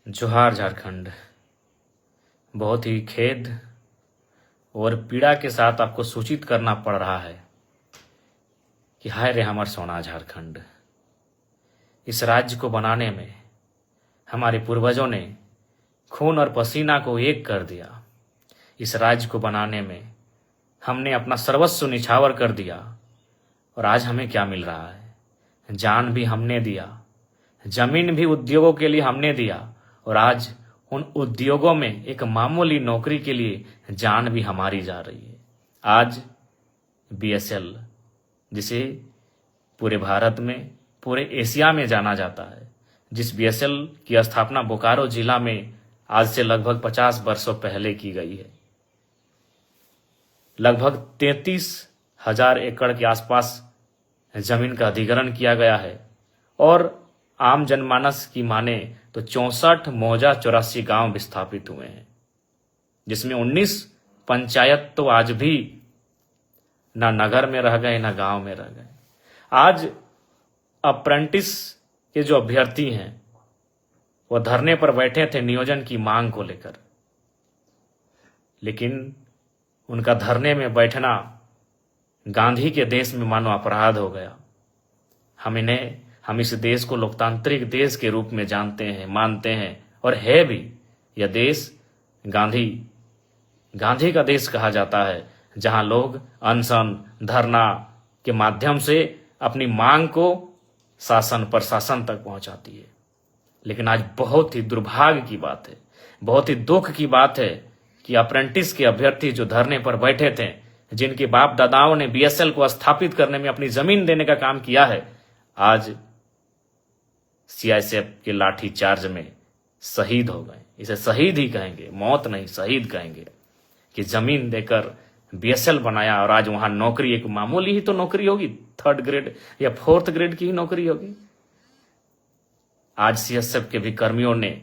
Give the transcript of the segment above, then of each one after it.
जोहार झारखंड। बहुत ही खेद और पीड़ा के साथ आपको सूचित करना पड़ रहा है कि हाय रे हमार सोना झारखंड। इस राज्य को बनाने में हमारे पूर्वजों ने खून और पसीना को एक कर दिया। इस राज्य को बनाने में हमने अपना सर्वस्व निछावर कर दिया और आज हमें क्या मिल रहा है? जान भी हमने दिया, जमीन भी उद्योगों के लिए हमने दिया और आज उन उद्योगों में एक मामूली नौकरी के लिए जान भी हमारी जा रही है। आज बीएसएल, जिसे पूरे भारत में, पूरे एशिया में जाना जाता है, जिस बीएसएल की स्थापना बोकारो जिला में आज से लगभग 50 वर्षों पहले की गई है। लगभग 33,000 एकड़ के आसपास जमीन का अधिग्रहण किया गया है और आम जनमानस की माने तो 64 मौजा 84 गांव विस्थापित हुए हैं, जिसमें 19 पंचायत तो आज भी ना नगर में रह गए ना गांव में रह गए। आज अप्रेंटिस के जो अभ्यर्थी हैं वो धरने पर बैठे थे नियोजन की मांग को लेकर, लेकिन उनका धरने में बैठना गांधी के देश में मानो अपराध हो गया। हम इस देश को लोकतांत्रिक देश के रूप में जानते हैं, मानते हैं और है भी। यह देश गांधी का देश कहा जाता है, जहां लोग अनशन, धरना के माध्यम से अपनी मांग को शासन प्रशासन तक पहुंचाती है। लेकिन आज बहुत ही दुर्भाग्य की बात है, बहुत ही दुख की बात है कि अप्रेंटिस के अभ्यर्थी जो धरने पर बैठे थे, जिनके बाप दादाओं ने बीएसएल को स्थापित करने में अपनी जमीन देने का काम किया है, आज सीआईएसएफ के लाठी चार्ज में शहीद हो गए। इसे शहीद ही कहेंगे, मौत नहीं, शहीद कहेंगे कि जमीन देकर बीएसएल बनाया और आज वहां नौकरी एक मामूली ही तो नौकरी होगी, 3rd ग्रेड या 4th ग्रेड की ही नौकरी होगी। आज सीएसएफ के भी कर्मियों ने,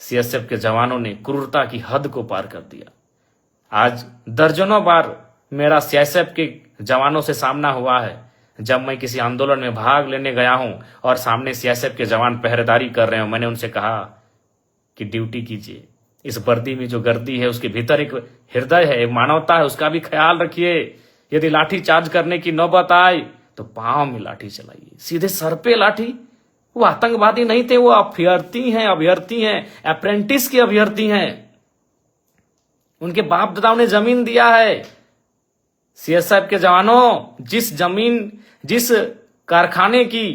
सीएसएफ के जवानों ने क्रूरता की हद को पार कर दिया। आज दर्जनों बार मेरा सीआईएसएफ के जवानों से सामना हुआ है, जब मैं किसी आंदोलन में भाग लेने गया हूं और सामने सीआईएसएफ के जवान पहरेदारी कर रहे हो, मैंने उनसे कहा कि ड्यूटी कीजिए। इस वर्दी में जो गर्दी है उसके भीतर एक हृदय है, एक मानवता है, उसका भी ख्याल रखिए। यदि लाठी चार्ज करने की नौबत आए तो पांव में लाठी चलाइए, सीधे सर पे लाठी। वो आतंकवादी नहीं थे, वो अभ्यर्थी हैं, अप्रेंटिस के अभ्यर्थी हैं। उनके बाप दादाओं ने जमीन दिया है। सीएसएफ के जवानों, जिस कारखाने की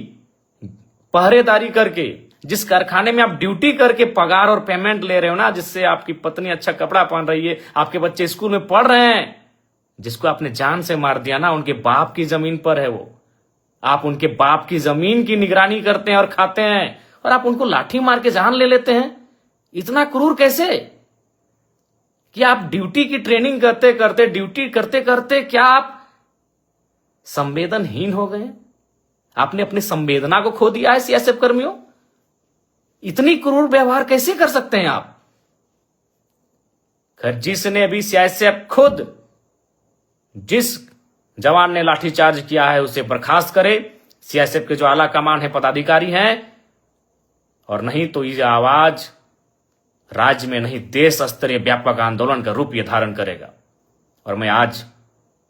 पहरेदारी करके, जिस कारखाने में आप ड्यूटी करके पगार और पेमेंट ले रहे हो ना, जिससे आपकी पत्नी अच्छा कपड़ा पहन रही है, आपके बच्चे स्कूल में पढ़ रहे हैं, जिसको आपने जान से मार दिया ना, उनके बाप की जमीन पर है वो। आप उनके बाप की जमीन की निगरानी करते हैं और खाते हैं, और आप उनको लाठी मार के जान ले लेते हैं। इतना क्रूर कैसे कि आप ड्यूटी की ट्रेनिंग ड्यूटी करते करते क्या आप संवेदनहीन हो गए? आपने अपनी संवेदना को खो दिया है सीएसएफ कर्मियों। इतनी क्रूर व्यवहार कैसे कर सकते हैं आप? जिसने भी सीआईएसएफ खुद, जिस जवान ने लाठीचार्ज किया है उसे बर्खास्त करे, सीआईएसएफ के जो आला कमान है, पदाधिकारी हैं, और नहीं तो ये आवाज राज्य में नहीं देश स्तरीय व्यापक आंदोलन का रूप ये धारण करेगा। और मैं आज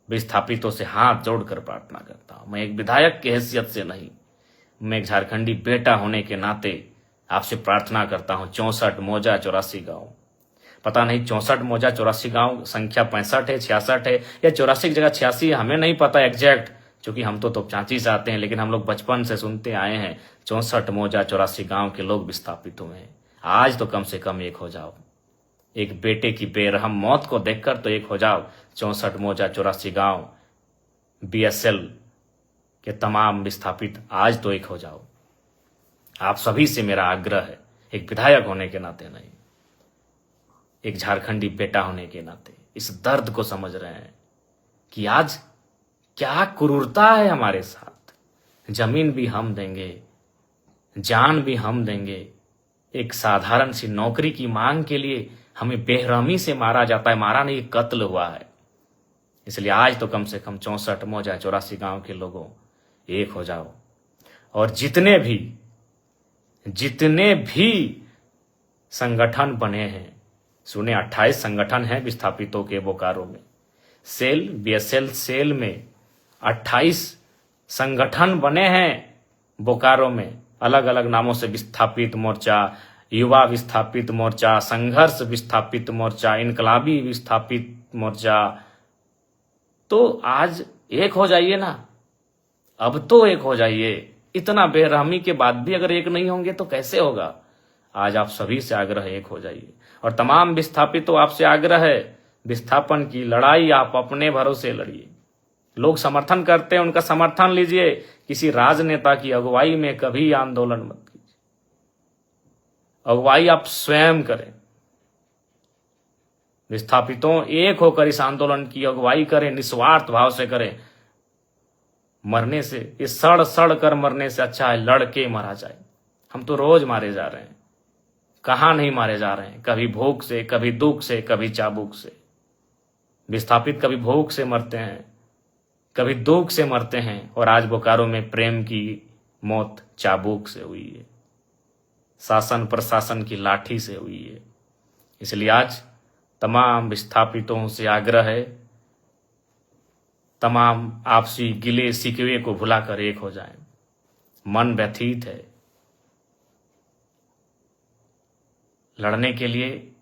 विस्थापितों से हाथ जोड़कर प्रार्थना करता हूं। मैं एक विधायक की हैसियत से नहीं, मैं एक झारखंडी बेटा होने के नाते आपसे प्रार्थना करता हूं। 64 मौजा 84 गांव, पता नहीं 64 मौजा 84 गांव संख्या 65 है, 66 है या 84 की जगह 86 है, हमें नहीं पता एग्जैक्ट, क्योंकि हम तो चांची से आते हैं। लेकिन हम लोग बचपन से सुनते आए हैं 64 मौजा 84 गांव के लोग विस्थापित हुए हैं। आज तो कम से कम एक हो जाओ, एक बेटे की बेरहम मौत को देखकर तो एक हो जाओ। 64 मौजा 84 गांव बीएसएल के तमाम विस्थापित, आज तो एक हो जाओ। आप सभी से मेरा आग्रह है, एक विधायक होने के नाते नहीं, एक झारखंडी बेटा होने के नाते इस दर्द को समझ रहे हैं कि आज क्या क्रूरता है हमारे साथ। जमीन भी हम देंगे, जान भी हम देंगे, एक साधारण सी नौकरी की मांग के लिए हमें बेरहमी से मारा जाता है। मारा नहीं, कत्ल हुआ है। इसलिए आज तो कम से कम 64 मौजा 84 गांव के लोगों एक हो जाओ, और जितने भी संगठन बने हैं। सुने 28 संगठन हैं विस्थापितों के बोकारो में। सेल, बीएसएल सेल में 28 संगठन बने हैं बोकारो में, अलग अलग नामों से, विस्थापित मोर्चा, युवा विस्थापित मोर्चा, संघर्ष विस्थापित मोर्चा, इनकलाबी विस्थापित मोर्चा। तो आज एक हो जाइए ना, अब तो एक हो जाइए। इतना बेरहमी के बाद भी अगर एक नहीं होंगे तो कैसे होगा। आज आप सभी से आग्रह है, एक हो जाइए। और तमाम विस्थापितों आपसे आग्रह है, विस्थापन की लड़ाई आप अपने भरोसे लड़िए। लोग समर्थन करते हैं, उनका समर्थन लीजिए। किसी राजनेता की अगुवाई में कभी आंदोलन मत कीजिए, अगुवाई आप स्वयं करें। विस्थापितों एक होकर इस आंदोलन की अगुवाई करें, निस्वार्थ भाव से करें। मरने से, इस सड़ सड़ कर मरने से अच्छा है लड़के मारा जाए। हम तो रोज मारे जा रहे हैं, कहां नहीं मारे जा रहे हैं, कभी भूख से, कभी दुख से, कभी चाबुक से। विस्थापित कभी भूख से मरते हैं, कभी दुख से मरते हैं, और आज बोकारो में प्रेम की मौत चाबुक से हुई है, शासन प्रशासन की लाठी से हुई है। इसलिए आज तमाम विस्थापितों से आग्रह है, तमाम आपसी गिले शिकवे को भुलाकर एक हो जाएं। मन व्यथित है, लड़ने के लिए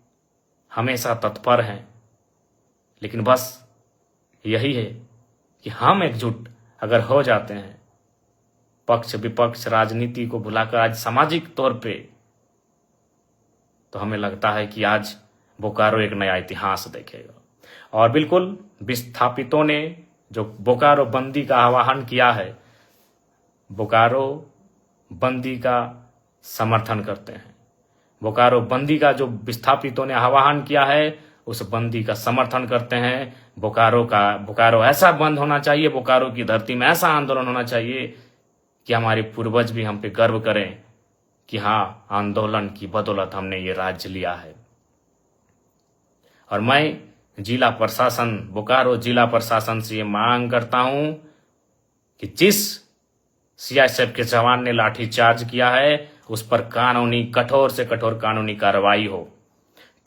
हमेशा तत्पर हैं, लेकिन बस यही है कि हम एकजुट अगर हो जाते हैं, पक्ष विपक्ष राजनीति को भुलाकर आज सामाजिक तौर पे, तो हमें लगता है कि आज बोकारो एक नया इतिहास देखेगा। और बिल्कुल विस्थापितों ने जो बोकारो बंदी का आह्वान किया है, बोकारो बंदी का समर्थन करते हैं। बोकारो बंदी का जो विस्थापितों ने आह्वान किया है, उस बंदी का समर्थन करते हैं। बोकारो ऐसा बंद होना चाहिए, बोकारो की धरती में ऐसा आंदोलन होना चाहिए कि हमारे पूर्वज भी हम पे गर्व करें कि हाँ, आंदोलन की बदौलत हमने ये राज्य लिया है। और मैं जिला प्रशासन, बोकारो जिला प्रशासन से ये मांग करता हूं कि जिस सीआईएसएफ के जवान ने लाठीचार्ज किया है, उस पर कानूनी, कठोर से कठोर कानूनी कार्रवाई हो।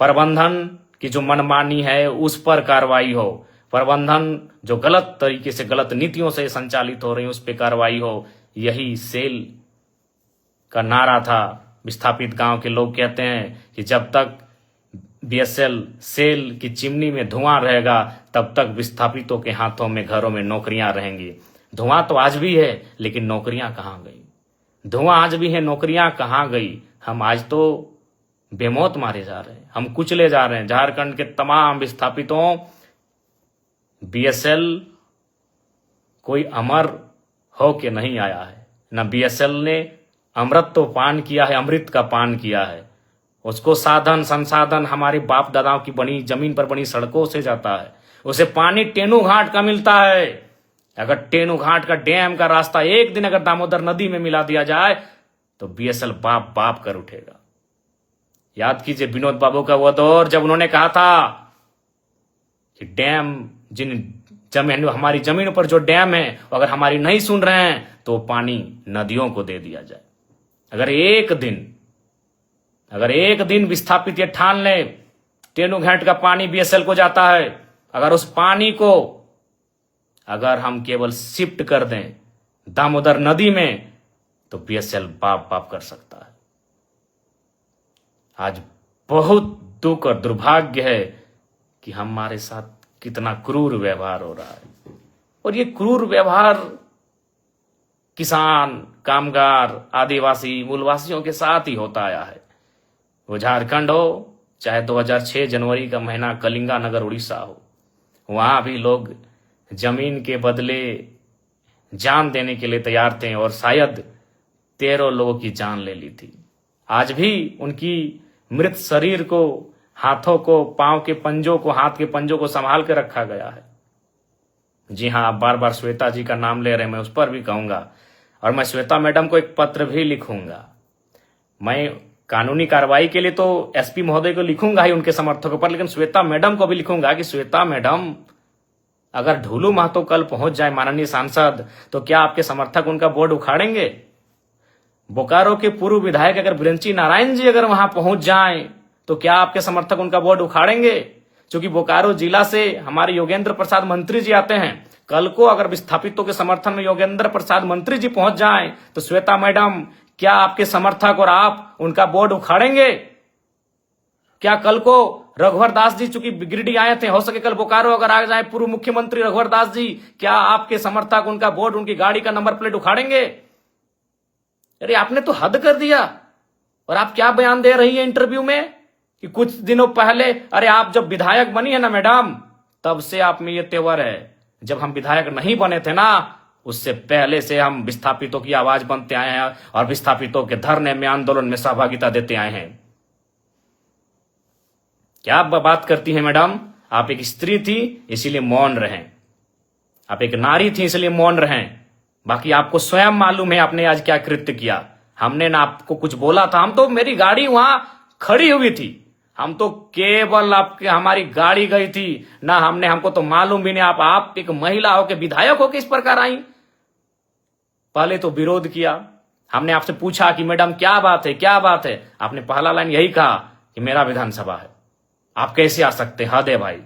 प्रबंधन की जो मनमानी है उस पर कार्रवाई हो। प्रबंधन जो गलत तरीके से, गलत नीतियों से संचालित हो रही है, उस पर कार्रवाई हो। यही सेल का नारा था। विस्थापित गांव के लोग कहते हैं कि जब तक बीएसएल सेल की चिमनी में धुआं रहेगा, तब तक विस्थापितों के हाथों में, घरों में नौकरियां रहेंगी। धुआं तो आज भी है, लेकिन नौकरियां कहां गई? धुआं आज भी है, नौकरियां कहां गई? हम आज तो बेमौत मारे जा रहे हैं, हम कुचले जा रहे हैं। झारखंड के तमाम विस्थापितों, बीएसएल कोई अमर हो के नहीं आया है। न बीएसएल ने अमृत तो पान किया है, अमृत का पान किया है। उसको साधन संसाधन हमारे बाप दादाओं की बनी जमीन पर बनी सड़कों से जाता है। उसे पानी टेनू घाट का मिलता है। अगर टेनू घाट का डैम का रास्ता एक दिन अगर दामोदर नदी में मिला दिया जाए, तो बीएसएल बाप बाप कर उठेगा। याद कीजिए विनोद बाबू का वो दौर, जब उन्होंने कहा था कि डैम, जिन जमीन, हमारी जमीन पर जो डैम है, अगर हमारी नहीं सुन रहे हैं तो पानी नदियों को दे दिया जाए। अगर एक दिन विस्थापित ये ठान ले टेनू घाट का पानी बीएसएल को जाता है, अगर उस पानी को अगर हम केवल शिफ्ट कर दें दामोदर नदी में, तो बीएसएल बाप बाप कर सकता है। आज बहुत दुख और दुर्भाग्य है कि हमारे साथ कितना क्रूर व्यवहार हो रहा है। और ये क्रूर व्यवहार किसान, कामगार, आदिवासी, मूलवासियों के साथ ही होता आया है। वो झारखंड हो, चाहे 2006 जनवरी का महीना कलिंगा नगर उड़ीसा हो, वहां भी लोग जमीन के बदले जान देने के लिए तैयार थे, और शायद 13 लोगों की जान ले ली थी। आज भी उनकी मृत शरीर को, हाथों को, पांव के पंजों को, हाथ के पंजों को संभाल के रखा गया है। जी हाँ, आप बार बार श्वेता जी का नाम ले रहे हैं, मैं उस पर भी कहूंगा, और मैं श्वेता मैडम को एक पत्र भी लिखूंगा। मैं कानूनी कार्रवाई के लिए तो एसपी महोदय को लिखूंगा ही, उनके समर्थकों पर, लेकिन श्वेता मैडम को भी लिखूंगा कि श्वेता मैडम, अगर ढूलू महतो कल पहुंच जाए माननीय सांसद, तो क्या आपके समर्थक उनका बोर्ड उखाड़ेंगे? बोकारो के पूर्व विधायक अगर बिरंची नारायण जी अगर वहां पहुंच जाएं तो क्या आपके समर्थक उनका बोर्ड उखाड़ेंगे? क्योंकि बोकारो जिला से हमारे योगेंद्र प्रसाद मंत्री जी आते हैं। कल को अगर विस्थापितों के समर्थन में योगेंद्र प्रसाद मंत्री जी पहुंच जाएं तो श्वेता मैडम, क्या आपके समर्थक और आप उनका बोर्ड उखाड़ेंगे? क्या कल को रघुवर दास जी चूंकि गिरिडीह आए थे, हो सके कल बोकारो अगर आ जाए पूर्व मुख्यमंत्री रघुवर दास जी, क्या आपके समर्थक उनका बोर्ड, उनकी गाड़ी का नंबर प्लेट उखाड़ेंगे? अरे आपने तो हद कर दिया। और आप क्या बयान दे रही है इंटरव्यू में कि कुछ दिनों पहले, अरे आप जब विधायक बनी है ना मैडम, तब से आप में ये तेवर है। जब हम विधायक नहीं बने थे ना, उससे पहले से हम विस्थापितों की आवाज बनते आए हैं और विस्थापितों के धरने में, आंदोलन में सहभागिता देते आए हैं। क्या आप बात करती हैं मैडम? आप एक स्त्री थी इसीलिए मौन रहें, आप एक नारी थी इसलिए मौन रहें। बाकी आपको स्वयं मालूम है आपने आज क्या कृत्य किया। हमने ना आपको कुछ बोला था, हम तो, मेरी गाड़ी वहां खड़ी हुई थी, हम तो केवल आपके, हमारी गाड़ी गई थी ना, हमको तो मालूम भी नहीं आप एक महिला हो के विधायक हो के इस प्रकार आई। पहले तो विरोध किया, हमने आपसे पूछा कि मैडम क्या बात है, क्या बात है? आपने पहला लाइन यही कहा कि मेरा विधानसभा है, आप कैसे आ सकते हैं? हद है भाई।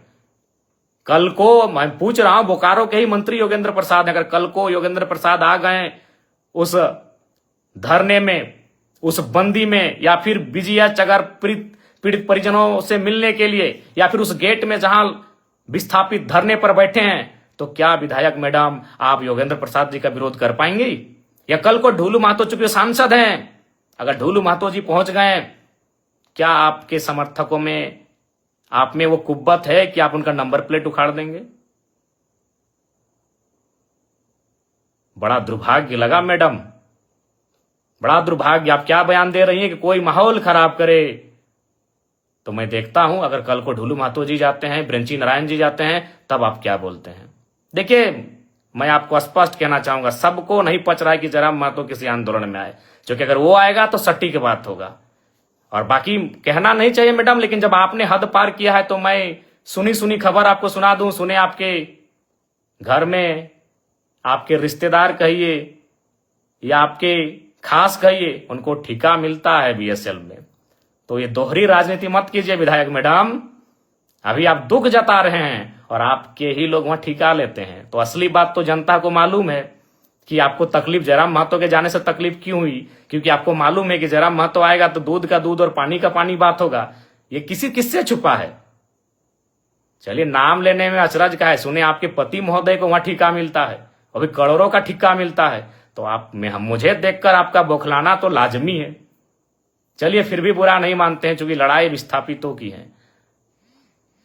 कल को मैं पूछ रहा हूं, बोकारो के ही मंत्री योगेंद्र प्रसाद, अगर कल को योगेंद्र प्रसाद आ गए उस धरने में, उस बंदी में, या फिर बीजीएच अगर पीड़ित परिजनों से मिलने के लिए, या फिर उस गेट में जहां विस्थापित धरने पर बैठे हैं, तो क्या विधायक मैडम आप योगेंद्र प्रसाद जी का विरोध कर पाएंगी? या कल को ढूलू महतो चूंकि सांसद हैं, अगर ढूलू महतो जी पहुंच गए, क्या आपके समर्थकों में, आप में वो कुव्वत है कि आप उनका नंबर प्लेट उखाड़ देंगे? बड़ा दुर्भाग्य लगा मैडम, बड़ा दुर्भाग्य। आप क्या बयान दे रही हैं कि कोई माहौल खराब करे? तो मैं देखता हूं अगर कल को ढूलू महतो जी जाते हैं, बिरंची नारायण जी जाते हैं, तब आप क्या बोलते हैं। देखिए, मैं आपको स्पष्ट कहना चाहूंगा, सबको नहीं पच रहा है कि जयराम महतो किसी आंदोलन में आए, क्योंकि अगर वो आएगा तो सट्टी की बात होगा। और बाकी कहना नहीं चाहिए मैडम, लेकिन जब आपने हद पार किया है तो मैं सुनी सुनी खबर आपको सुना दूं। सुने आपके घर में आपके रिश्तेदार कहिए या आपके खास कहिए, उनको ठिका मिलता है बीएसएल में। तो ये दोहरी राजनीति मत कीजिए विधायक मैडम। अभी आप दुख जता रहे हैं और आपके ही लोग वहां ठिका लेते हैं। तो असली बात तो जनता को मालूम है कि आपको तकलीफ जयराम महतो के जाने से तकलीफ क्यों हुई, क्योंकि आपको मालूम है कि जयराम महतो आएगा तो दूध का दूध और पानी का पानी बात होगा। ये किससे छुपा है? चलिए, नाम लेने में अचरज का है। सुने आपके पति महोदय को वहां ठिका मिलता है, अभी करोड़ों का ठिका मिलता है, तो आप में मुझे देखकर आपका बौखलाना तो लाजमी है। चलिए, फिर भी बुरा नहीं मानते हैं, क्योंकि लड़ाई विस्थापितों की है,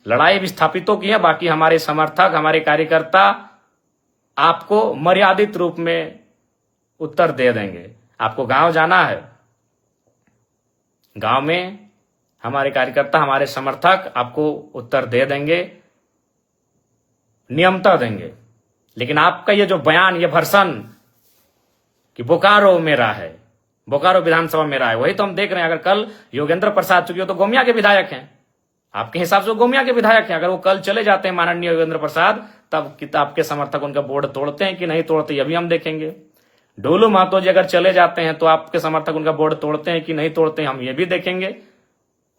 लड़ाई विस्थापितों की है। बाकी हमारे समर्थक, हमारे कार्यकर्ता आपको मर्यादित रूप में उत्तर दे देंगे। आपको गांव जाना है, गांव में हमारे कार्यकर्ता, हमारे समर्थक आपको उत्तर दे देंगे, नियमता देंगे। लेकिन आपका ये जो बयान, ये भर्सन कि बोकारो मेरा है, बोकारो विधानसभा मेरा है, वही तो हम देख रहे हैं। अगर कल योगेंद्र प्रसाद, चूंकि तो गोमिया के विधायक हैं, आपके हिसाब से गोमिया के विधायक हैं, अगर वो कल चले जाते हैं माननीय योगेंद्र प्रसाद, तब आपके समर्थक उनका बोर्ड तोड़ते हैं कि नहीं तोड़ते, ये भी हम देखेंगे। ढोलू महतो जी अगर चले जाते हैं तो आपके समर्थक उनका बोर्ड तोड़ते हैं कि नहीं तोड़ते हैं, हम ये भी देखेंगे।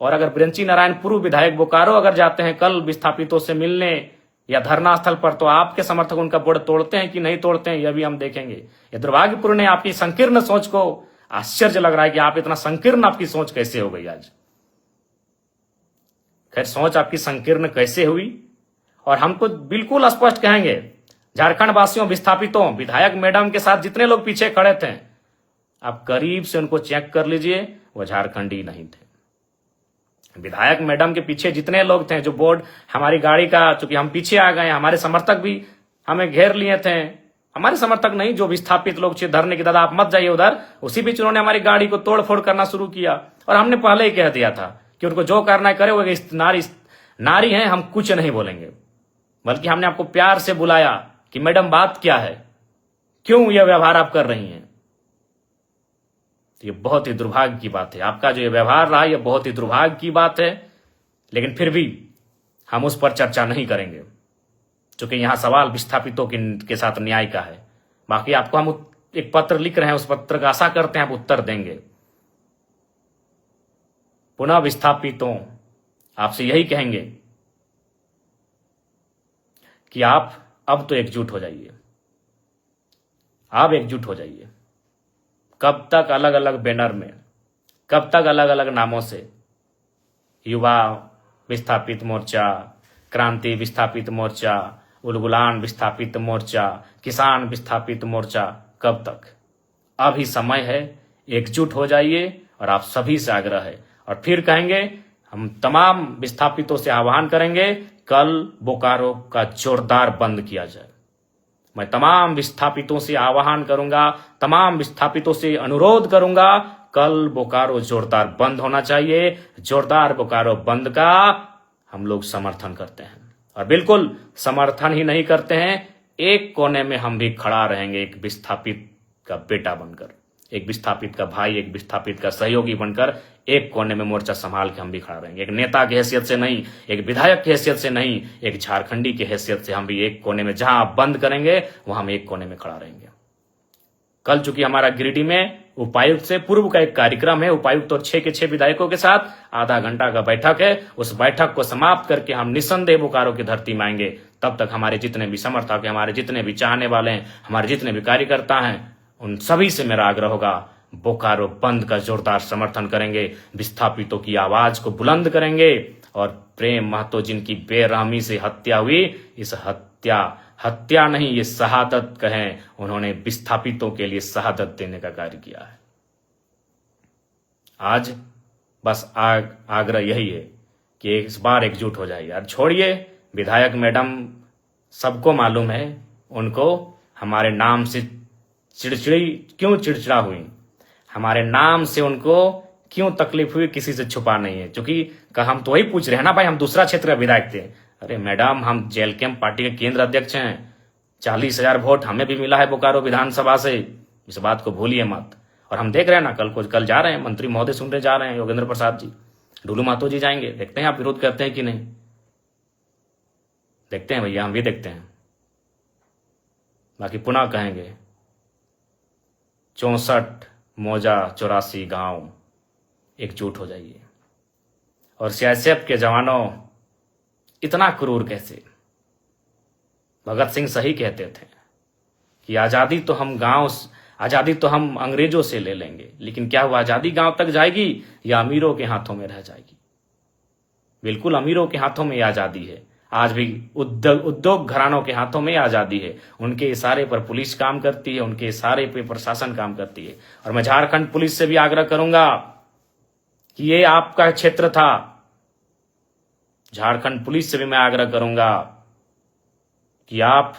और अगर बिरंची नारायण पूर्व विधायक बोकारो अगर जाते हैं कल विस्थापितों से मिलने या धरना स्थल पर, तो आपके समर्थक उनका बोर्ड तोड़ते हैं कि नहीं तोड़ते हैं, यह भी हम देखेंगे। ये दुर्भाग्यपूर्ण है, आपकी संकीर्ण सोच को आश्चर्य लग रहा है कि आप इतना संकीर्ण, आपकी सोच कैसे हो गई आज। खैर, सोच आपकी संकीर्ण कैसे हुई, और हमको बिल्कुल स्पष्ट कहेंगे, झारखंड वासियों, विस्थापितों, विधायक मैडम के साथ जितने लोग पीछे खड़े थे, आप करीब से उनको चेक कर लीजिए, वो झारखंडी नहीं थे। विधायक मैडम के पीछे जितने लोग थे, जो बोर्ड हमारी गाड़ी का, चूंकि हम पीछे आ गए, हमारे समर्थक भी हमें घेर लिए थे, हमारे समर्थक नहीं, जो विस्थापित लोग थे धरने की, दादा आप मत जाइए उधर, उसी बीच उन्होंने हमारी गाड़ी को तोड़ फोड़ करना शुरू किया। और हमने पहले ही कह दिया था कि उनको जो करना है करे, वो नारी हैं, हम कुछ नहीं बोलेंगे। बल्कि हमने आपको प्यार से बुलाया कि मैडम बात क्या है, क्यों यह व्यवहार आप कर रही हैं। तो ये बहुत ही दुर्भाग्य की बात है, आपका जो ये व्यवहार रहा, ये बहुत ही दुर्भाग्य की बात है। लेकिन फिर भी हम उस पर चर्चा नहीं करेंगे, क्योंकि यहां सवाल विस्थापितों के साथ न्याय का है। बाकी आपको हम एक पत्र लिख रहे हैं, उस पत्र का आशा करते हैं आप उत्तर देंगे। पुनः विस्थापितों आपसे यही कहेंगे कि आप अब तो एकजुट हो जाइए, आप एकजुट हो जाइए। कब तक अलग अलग बैनर में, कब तक अलग अलग नामों से, युवा विस्थापित मोर्चा, क्रांति विस्थापित मोर्चा, उलगुलान विस्थापित मोर्चा, किसान विस्थापित मोर्चा, कब तक? अभी समय है, एकजुट हो जाइए। और आप सभी से आग्रह है, और फिर कहेंगे, हम तमाम विस्थापितों से आह्वान करेंगे, कल बोकारो का जोरदार बंद किया जाए। मैं तमाम विस्थापितों से आह्वान करूंगा, तमाम विस्थापितों से अनुरोध करूंगा, कल बोकारो जोरदार बंद होना चाहिए। जोरदार बोकारो बंद का हम लोग समर्थन करते हैं, और बिल्कुल समर्थन ही नहीं करते हैं, एक कोने में हम भी खड़ा रहेंगे, एक विस्थापित का बेटा बनकर, एक विस्थापित का भाई, एक विस्थापित का सहयोगी बनकर एक कोने में मोर्चा संभाल के हम भी खड़ा रहेंगे। एक नेता की हैसियत से नहीं, एक विधायक की हैसियत से नहीं, एक झारखंडी की हैसियत से हम भी एक कोने में, जहां आप बंद करेंगे वहां हम एक कोने में खड़ा रहेंगे। कल चूंकि हमारा गिरिडीह में उपायुक्त से पूर्व का एक कार्यक्रम है, उपायुक्त और 6 के 6 विधायकों के साथ आधा घंटा का बैठक है। उस बैठक को समाप्त करके हम निस्संदेह बोकारो की धरती में आएंगे। तब तक हमारे जितने भी समर्थक हैं, हमारे जितने भी चाहने वाले हैं, हमारे जितने भी कार्यकर्ता हैं, उन सभी से मेरा आग्रह होगा, बोकारो बंद का जोरदार समर्थन करेंगे, विस्थापितों की आवाज को बुलंद करेंगे। और प्रेम महतो जिनकी बेरहमी से हत्या हुई, इस हत्या नहीं, ये शहादत कहें, उन्होंने विस्थापितों के लिए शहादत देने का कार्य किया है। आज बस आग्रह यही है कि इस बार एकजुट हो जाइए। यार छोड़िए, विधायक मैडम सबको मालूम है, उनको हमारे नाम से क्यों चिड़चिड़ा हुई, हमारे नाम से उनको क्यों तकलीफ हुई, किसी से छुपा नहीं है। क्योंकि हम तो वही पूछ रहे हैं ना भाई, हम दूसरा क्षेत्र का विधायक थे। अरे मैडम, हम जेल कैंप पार्टी के केंद्र अध्यक्ष हैं, 40,000 वोट हमें भी मिला है बोकारो विधानसभा से, इस बात को भूलिए मत। और हम देख रहे हैं ना, कल जा रहे हैं, मंत्री महोदय सुनने जा रहे हैं, योगेंद्र प्रसाद जी, डुलू महतो जी जाएंगे, देखते हैं आप विरोध करते हैं कि नहीं, देखते हैं भैया, हम भी देखते हैं। बाकी पुनः कहेंगे, 64 मौजा 84 गांव, एकजुट हो जाइए। और सीआईएसएफ के जवानों, इतना क्रूर कैसे? भगत सिंह सही कहते थे कि आजादी तो हम अंग्रेजों से ले लेंगे, लेकिन क्या हुआ, आजादी गांव तक जाएगी या अमीरों के हाथों में रह जाएगी? बिल्कुल अमीरों के हाथों में आजादी है। आज भी उद्योग घरानों के हाथों में आजादी है। उनके इशारे पर पुलिस काम करती है, उनके इशारे पर प्रशासन काम करती है। और मैं झारखंड पुलिस से भी आग्रह करूंगा कि ये आपका क्षेत्र था। झारखंड पुलिस से भी मैं आग्रह करूंगा कि आप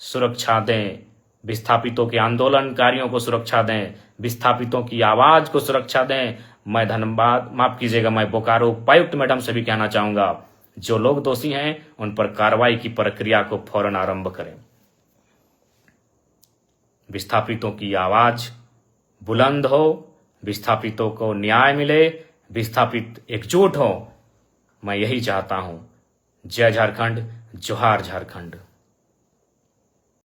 सुरक्षा दें, विस्थापितों के आंदोलनकारियों को सुरक्षा दें, विस्थापितों की आवाज को सुरक्षा दें। मैं माफ कीजिएगा, मैं बोकारो उपायुक्त मैडम से भी कहना चाहूंगा, जो लोग दोषी हैं उन पर कार्रवाई की प्रक्रिया को फौरन आरंभ करें। विस्थापितों की आवाज बुलंद हो, विस्थापितों को न्याय मिले, विस्थापित एकजुट हो। मैं यही चाहता हूं। जय झारखंड, जोहार झारखंड।